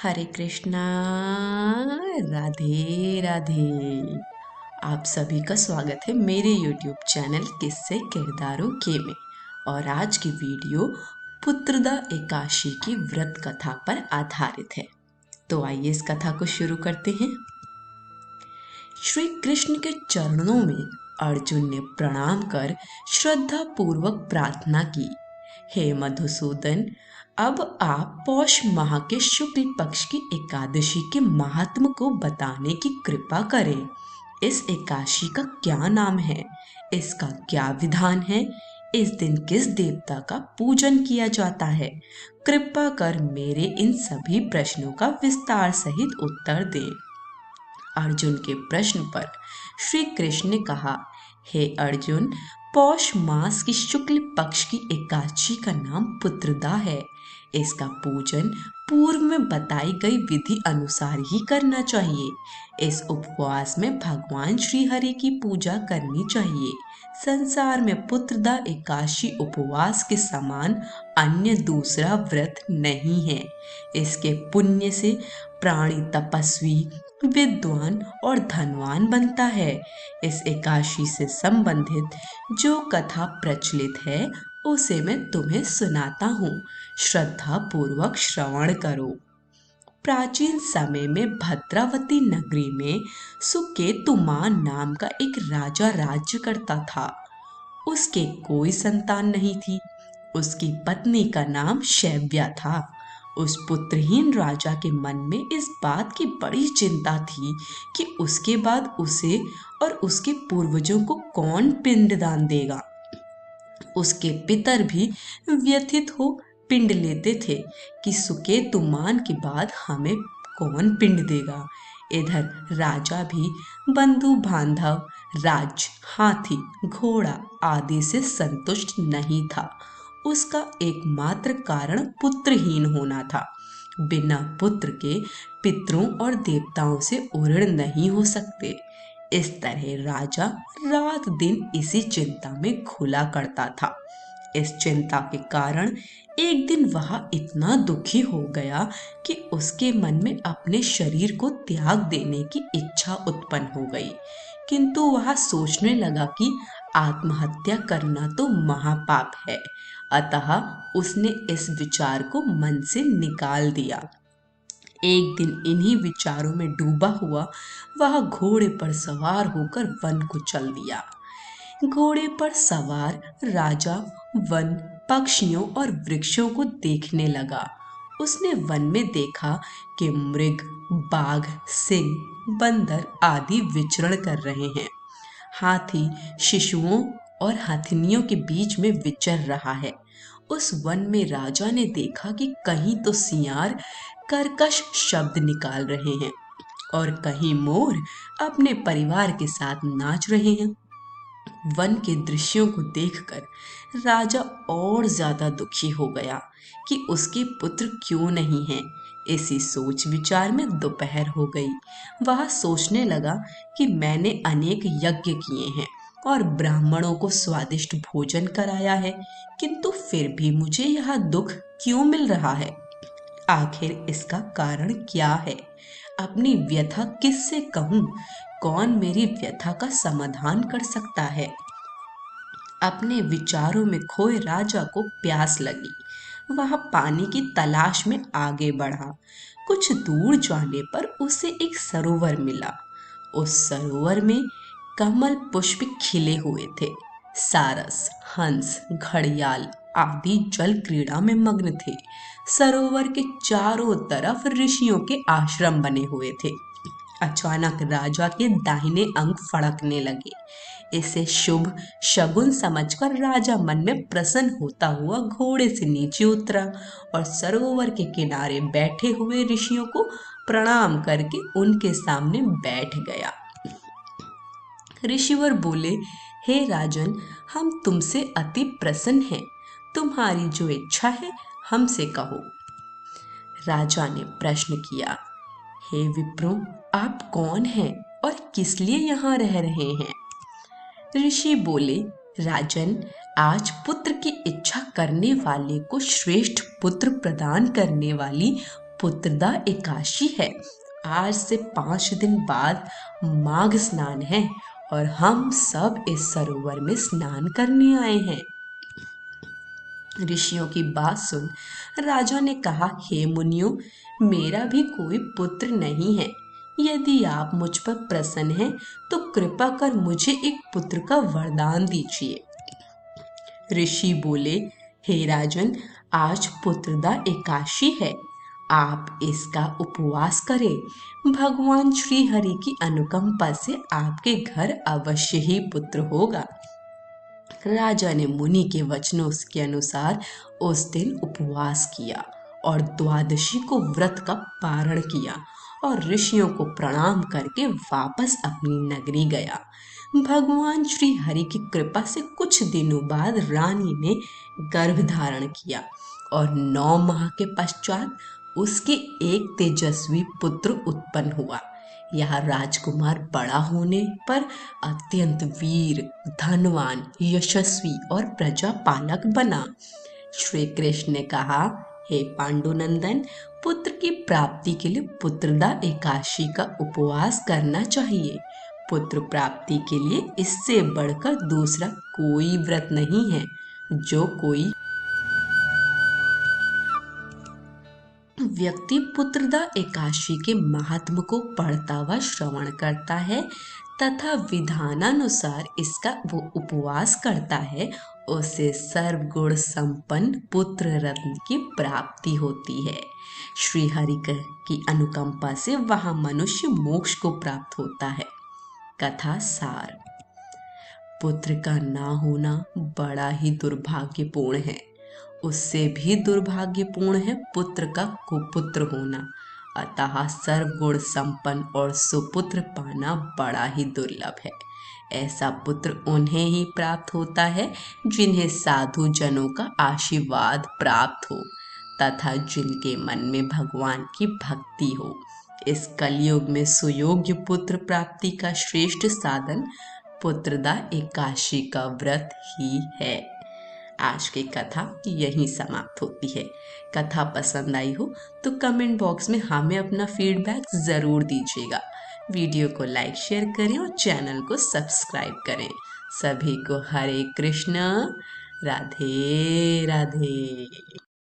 हरे कृष्णा। राधे राधे। आप सभी का स्वागत है मेरे YouTube चैनल किस्से किरदारों के में। और आज की वीडियो पुत्रदा एकादशी की व्रत कथा पर आधारित है। तो आइए इस कथा को शुरू करते हैं। श्री कृष्ण के चरणों में अर्जुन ने प्रणाम कर श्रद्धा पूर्वक प्रार्थना की, हे मधुसूदन, अब आप पौष माह के शुक्ल पक्ष की एकादशी के महात्म को बताने की कृपा करें। इस एकादशी का क्या नाम है, इसका क्या विधान है, इस दिन किस देवता का पूजन किया जाता है? कृपा कर मेरे इन सभी प्रश्नों का विस्तार सहित उत्तर दें। अर्जुन के प्रश्न पर श्री कृष्ण ने कहा, हे अर्जुन, पौष मास की शुक्ल पक्ष की एकादशी का नाम पुत्रदा है। इसका पूजन पूर्व में बताई गई विधि अनुसार ही करना चाहिए। इस उपवास में भगवान श्री हरि की पूजा करनी चाहिए। संसार में पुत्रदा एकादशी उपवास के समान अन्य दूसरा व्रत नहीं है। इसके पुण्य से प्राणी तपस्वी, विद्वान और धनवान बनता है। इस एकादशी से संबंधित जो कथा प्रचलित है उसे मैं तुम्हें सुनाता हूँ। श्रद्धा पूर्वक श्रवण करो। प्राचीन समय में भद्रावती नगरी में सुकेतुमान नाम का एक राजा राज्य करता था। उसके कोई संतान नहीं थी। उसकी पत्नी का नाम शैव्या था। उस पुत्रहीन राजा के मन में इस बात की बड़ी चिंता थी कि उसके बाद उसे और उसके पूर्वजों को कौन पिंडदान देगा। उसके पितर भी व्यथित हो पिंड लेते थे कि सुकेतुमान के बाद हमें कौन पिंड देगा। इधर राजा भी बंधु बांधव, राज्य, हाथी, घोड़ा आदि से संतुष्ट नहीं था। उसका एकमात्र कारण पुत्रहीन होना था। बिना पुत्र के पितरों और देवताओं से उऋण नहीं हो सकते। इस तरह राजा रात दिन इसी चिंता में घुला करता था। इस चिंता के कारण एक दिन वह इतना दुखी हो गया कि उसके मन में अपने शरीर को त्याग देने की इच्छा उत्पन्न हो गई। किंतु वह सोचने लगा कि आत्महत्या करना तो महापाप है। अतः उसने इस विचार को मन से निकाल दिया। एक दिन इन्हीं विचारों में डूबा हुआ वह घोड़े पर सवार होकर वन को चल दिया। घोड़े पर सवार राजा वन, पक्षियों और वृक्षों को देखने लगा। उसने वन में देखा कि मृग, बाघ, सिंह, बंदर आदि विचरण कर रहे हैं। हाथी शिशुओं और हथिनियों के बीच में विचर रहा है। उस वन में राजा ने देखा कि कहीं तो सियार कर्कश शब्द निकाल रहे हैं और कहीं मोर अपने परिवार के साथ नाच रहे हैं। वन के दृश्यों को देखकर राजा और ज्यादा दुखी हो गया कि उसके पुत्र क्यों नहीं हैं। इसी सोच विचार में दोपहर हो गई। वह सोचने लगा कि मैंने अनेक यज्ञ किए हैं और ब्राह्मणों को स्वादिष्ट भोजन कराया है, किंतु फिर भी मुझे यह दुख क्यों मिल रहा है? आखिर इसका कारण क्या है? अपनी व्यथा किससे कहूं? कौन मेरी व्यथा का समाधान कर सकता है? अपने विचारों में खोए राजा को प्यास लगी। वह पानी की तलाश में आगे बढ़ा। कुछ दूर जाने पर उसे एक सरोवर मिला। उस सरोवर में कमल पुष्प खिले हुए थे। सारस, हंस, घड़ियाल आदि जल क्रीड़ा में मग्न थे। सरोवर के चारों तरफ ऋषियों के आश्रम बने हुए थे। अचानक राजा के दाहिने अंग फड़कने लगे। इसे शुभ शगुन समझकर राजा मन में प्रसन्न होता हुआ घोड़े से नीचे उतरा और सरोवर के किनारे बैठे हुए ऋषियों को प्रणाम करके उनके सामने बैठ गया। ऋषिवर बोले, हे राजन, हम तुमसे अति प्रसन्न हैं। तुम्हारी जो इच्छा है हमसे कहो। राजा ने प्रश्न किया, हे विप्रो, आप कौन हैं और किस लिए यहाँ रह रहे हैं? ऋषि बोले, राजन, आज पुत्र की इच्छा करने वाले को श्रेष्ठ पुत्र प्रदान करने वाली पुत्रदा एकादशी है। आज से 5 दिन बाद माघ स्नान है और हम सब इस सरोवर में स्नान करने आए हैं। ऋषियों की बात सुन राजा ने कहा, हे मुनियों, मेरा भी कोई पुत्र नहीं है। यदि आप मुझ पर प्रसन्न हैं तो कृपा कर मुझे एक पुत्र का वरदान दीजिए। ऋषि बोले, हे राजन, आज पुत्रदा एकादशी है। आप इसका उपवास करें। भगवान श्री हरि की अनुकंपा से आपके घर अवश्य ही पुत्र होगा। राजा ने मुनि के वचनों के अनुसार उस दिन उपवास किया और द्वादशी को व्रत का पारण किया और ऋषियों को प्रणाम करके वापस अपनी नगरी गया। भगवान श्री हरि की कृपा से कुछ दिनों बाद रानी ने गर्भ धारण किया और 9 माह के पश्चात उसके एक तेजस्वी पुत्र उत्पन्न हुआ। यह राजकुमार बड़ा होने पर अत्यंत वीर, धनवान, यशस्वी और प्रजापालक बना। श्री कृष्ण ने कहा, हे पांडुनंदन, पुत्र की प्राप्ति के लिए पुत्रदा एकादशी का उपवास करना चाहिए। पुत्र प्राप्ति के लिए इससे बढ़कर दूसरा कोई व्रत नहीं है। जो कोई व्यक्ति पुत्रदा एकादशी के महात्म को पढ़ता व श्रवण करता है तथा विधानानुसार इसका वो उपवास करता है, उसे सर्वगुण संपन्न पुत्र रत्न की प्राप्ति होती है। श्री हरि की अनुकंपा से वह मनुष्य मोक्ष को प्राप्त होता है। कथा सार। पुत्र का ना होना बड़ा ही दुर्भाग्यपूर्ण है। उससे भी दुर्भाग्यपूर्ण है पुत्र का कुपुत्र होना। अतः सर्वगुण संपन्न और सुपुत्र पाना बड़ा ही दुर्लभ है। ऐसा पुत्र उन्हें ही प्राप्त होता है जिन्हें साधु जनों का आशीर्वाद प्राप्त हो तथा जिनके मन में भगवान की भक्ति हो। इस कलयुग में सुयोग्य पुत्र प्राप्ति का श्रेष्ठ साधन पुत्रदा एकादशी का व्रत ही है। आज की कथा यहीं समाप्त होती है। कथा पसंद आई हो तो कमेंट बॉक्स में हमें अपना फीडबैक ज़रूर दीजिएगा। वीडियो को लाइक शेयर करें और चैनल को सब्सक्राइब करें। सभी को हरे कृष्ण, राधे राधे।